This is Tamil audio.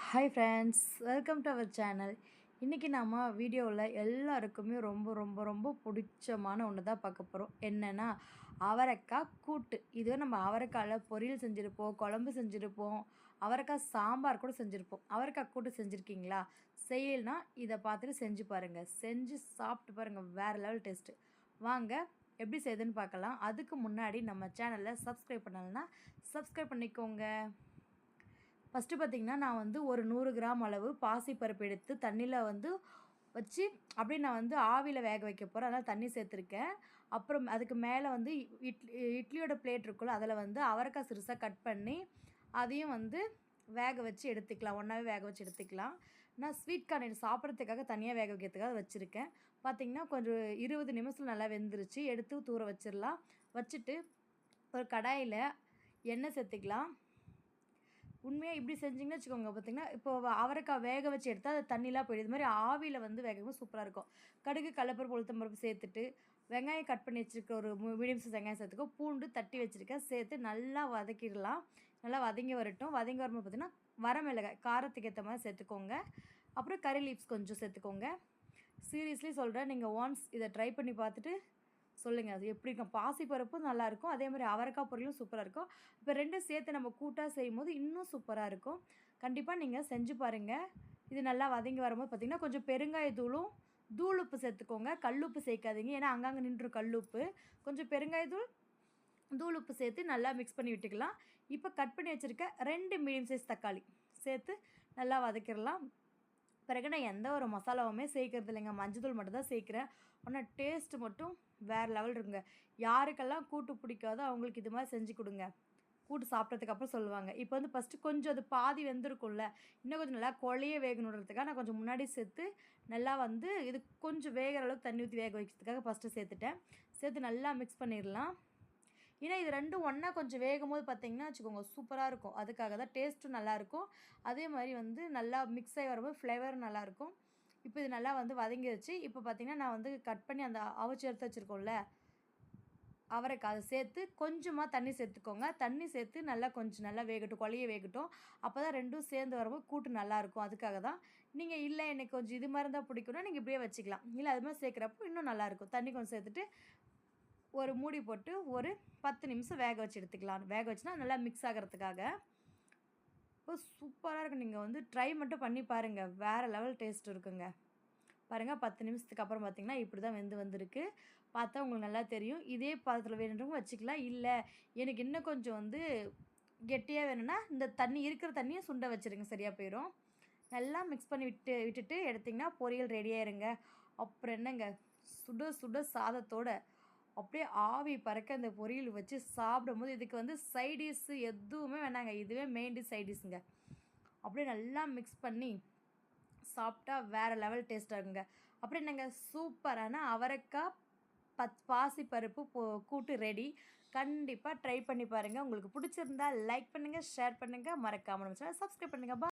Hi friends, welcome to our channel. இன்றைக்கி நம்ம வீடியோவில் எல்லாருக்குமே ரொம்ப ரொம்ப ரொம்ப பிடிச்சமான ஒன்று தான் பார்க்க போகிறோம். என்னென்னா அவரைக்காய் கூட்டு. இதுவே நம்ம அவரைக்காயில் பொரியல் செஞ்சுருப்போம், குழம்பு செஞ்சுருப்போம், அவரைக்காய் சாம்பார் கூட செஞ்சுருப்போம். அவரைக்காய் கூட்டு செஞ்சுருக்கீங்களா? செய்யலைன்னா இதை பார்த்துட்டு செஞ்சு பாருங்கள். செஞ்சு சாப்பிட்டு பாருங்கள், வேறு லெவல் டேஸ்ட்டு. வாங்க எப்படி செய்யுதுன்னு பார்க்கலாம். அதுக்கு முன்னாடி நம்ம சேனலில் சப்ஸ்கிரைப் பண்ணலைன்னா சப்ஸ்கிரைப் பண்ணிக்கோங்க. ஃபஸ்ட்டு பார்த்திங்கன்னா, நான் வந்து ஒரு 100 கிராம் அளவு பாசிப்பருப்பு எடுத்து தண்ணியில் வச்சு அப்படியே நான் ஆவியில் வேக வைக்க போகிறேன். அதனால் தண்ணி சேர்த்துருக்கேன். அப்புறம் அதுக்கு மேலே இட்லியோட பிளேட் இருக்குல்ல, அதில் அவரைக்காய் சிறுசாக கட் பண்ணி அதையும் வேக வச்சு எடுத்துக்கலாம். ஒன்றாவே வேக வச்சு எடுத்துக்கலாம். நான் ஸ்வீட் கார்ன் சாப்பிட்றதுக்காக தனியாக வேக வைக்கிறதுக்காக வச்சுருக்கேன். பார்த்திங்கன்னா கொஞ்சம் 20 நிமிஷத்தில் நல்லா வெந்துருச்சு. எடுத்து தூர வச்சிடலாம். வச்சுட்டு ஒரு கடாயில் எண்ணெய் சேர்த்துக்கலாம். உண்மையாக இப்படி செஞ்சிங்கன்னு வச்சுக்கோங்க. பார்த்திங்கன்னா இப்போ அவரைக்காய் வேக வச்சு எடுத்தால் அது தண்ணிலாம் போயிடும். இது மாதிரி ஆவியில் வேகமாக சூப்பராக இருக்கும். கடுகு, கடலப்பருப்பு, உளுத்தம் பருப்பு சேர்த்துட்டு வெங்காயம் கட் பண்ணி வச்சுருக்க ஒரு மீடியம் சைஸ் வெங்காயம் சேர்த்துக்கோ. பூண்டு தட்டி வச்சுருக்கேன், சேர்த்து நல்லா வதக்கிடலாம். நல்லா வதங்கி வரட்டும். வதங்கி வரும்போது பார்த்திங்கன்னா வரமிளகாய் காரத்துக்கு ஏற்ற மாதிரி சேர்த்துக்கோங்க. அப்புறம் கறி லீவ்ஸ் கொஞ்சம் சேர்த்துக்கோங்க. சீரியஸ்லி சொல்கிறேன், நீங்கள் ஒன்ஸ் இதை ட்ரை பண்ணி பார்த்துட்டு சொல்லுங்கள் அது எப்படி இருக்கும். பாசிப்பருப்பும் நல்லாயிருக்கும், அதே மாதிரி அவரைக்காய் பொரியலும் சூப்பராக இருக்கும். இப்போ ரெண்டும் சேர்த்து நம்ம கூட்டாக செய்யும்போது இன்னும் சூப்பராக இருக்கும். கண்டிப்பாக நீங்கள் செஞ்சு பாருங்கள். இது நல்லா வதங்கி வரும்போது பார்த்திங்கன்னா கொஞ்சம் பெருங்காயத்தூளும் தூளுப்பு சேர்த்துக்கோங்க. கல்லுப்பு சேர்க்காதீங்க, ஏன்னா அங்கங்கே நின்றும் கல்லுப்பு. கொஞ்சம் பெருங்காயத்தூள் தூளுப்பு சேர்த்து நல்லா மிக்ஸ் பண்ணி விட்டுக்கலாம். இப்போ கட் பண்ணி வச்சுருக்க 2 மீடியம் சைஸ் தக்காளி சேர்த்து நல்லா வதக்கிடலாம். பிறகு நான் எந்த ஒரு மசாலாவுமே சேர்க்கறது இல்லைங்க, மஞ்சள் மட்டும் தான் சேர்க்குறேன். ஆனால் டேஸ்ட்டு மட்டும் வேறு லெவல் இருக்குங்க. யாருக்கெல்லாம் கூட்டு பிடிக்காதோ அவங்களுக்கு இது மாதிரி செஞ்சு கொடுங்க. கூட்டு சாப்பிட்டதுக்கப்புறம் சொல்லுவாங்க. இப்போ ஃபஸ்ட்டு கொஞ்சம் அது பாதி வெந்திருக்கும்ல, இன்னும் கொஞ்சம் நல்லா குழைய வேகணுன்றதுக்காக நான் கொஞ்சம் முன்னாடி சேர்த்து நல்லா இது கொஞ்சம் வேகிற அளவுக்கு தண்ணி ஊற்றி வேக வைக்கிறதுக்காக ஃபஸ்ட்டு சேர்த்துட்டேன். சேர்த்து நல்லா மிக்ஸ் பண்ணிடலாம். ஏன்னா இது ரெண்டும் ஒன்றா கொஞ்சம் வேகும்போது பார்த்திங்கன்னா வச்சுக்கோங்க சூப்பராக இருக்கும். அதுக்காக தான் டேஸ்ட்டும் நல்லாயிருக்கும். அதே மாதிரி நல்லா மிக்ஸ் ஆகி வரும்போது ஃப்ளேவரும் நல்லாயிருக்கும். இப்போ இது நல்லா வதங்கிடுச்சு. இப்போ பார்த்திங்கன்னா நான் கட் பண்ணி அந்த அவிச்சு எடுத்து வச்சுருக்கோம்ல அவரைக்காய், அதை சேர்த்து கொஞ்சமாக தண்ணி சேர்த்துக்கோங்க. தண்ணி சேர்த்து நல்லா கொஞ்சம் நல்லா வேகட்டும், குழைய வேகட்டும். அப்போ தான் ரெண்டும் சேர்ந்து வரும்போது கூட்டு நல்லாயிருக்கும். அதுக்காக தான். நீங்கள் இல்லை எனக்கு கொஞ்சம் இது மாதிரி இருந்தால் பிடிக்கும்னா நீங்கள் இப்படியே வச்சுக்கலாம். இல்லை அது மாதிரி சேர்க்குறப்போ இன்னும் நல்லாயிருக்கும். தண்ணி கொஞ்சம் சேர்த்துட்டு ஒரு மூடி போட்டு ஒரு 10 நிமிஷம் வேக வச்சு எடுத்துக்கலாம். வேக வச்சுனா நல்லா மிக்ஸ் ஆகிறதுக்காக. இப்போ சூப்பராக இருக்கும். நீங்கள் ட்ரை மட்டும் பண்ணி பாருங்கள், வேறு லெவல் டேஸ்ட் இருக்குங்க. பாருங்கள், 10 நிமிஷத்துக்கு அப்புறம் பார்த்திங்கன்னா இப்படி தான் வந்திருக்கு. பார்த்தா உங்களுக்கு நல்லா தெரியும். இதே பாத்திரத்தில் வேணுன்றவங்க வச்சுக்கலாம். இல்லை எனக்கு இன்னும் கொஞ்சம் கெட்டியாக வேணும்னா இந்த தண்ணி இருக்கிற தண்ணியை சுண்ட வச்சுருங்க, சரியாக போயிடும். நல்லா மிக்ஸ் பண்ணி விட்டுட்டு எடுத்திங்கன்னா பொரியல் ரெடியாயிருங்க. அப்புறம் என்னங்க, சுட சுட சாதத்தோட அப்படியே ஆவி பறக்க அந்த பொரியல் வச்சு சாப்பிடும்போது இதுக்கு சைடிஷ்ஷு எதுவுமே வேணாங்க. இதுவே மெயின் டிஷ் சைடிஷ்ஷுங்க. அப்படியே நல்லா மிக்ஸ் பண்ணி சாப்பிட்டா வேறு லெவல் டேஸ்ட்டாக இருக்குங்க. அப்புறம் என்னங்க, சூப்பரான அவரைக்காய் பாசிப்பருப்பு கூட்டு ரெடி. கண்டிப்பாக ட்ரை பண்ணி பாருங்கள். உங்களுக்கு பிடிச்சிருந்தா லைக் பண்ணுங்கள், ஷேர் பண்ணுங்கள், மறக்காமல் நம்ம சேனலை சப்ஸ்கிரைப் பண்ணுங்கள்.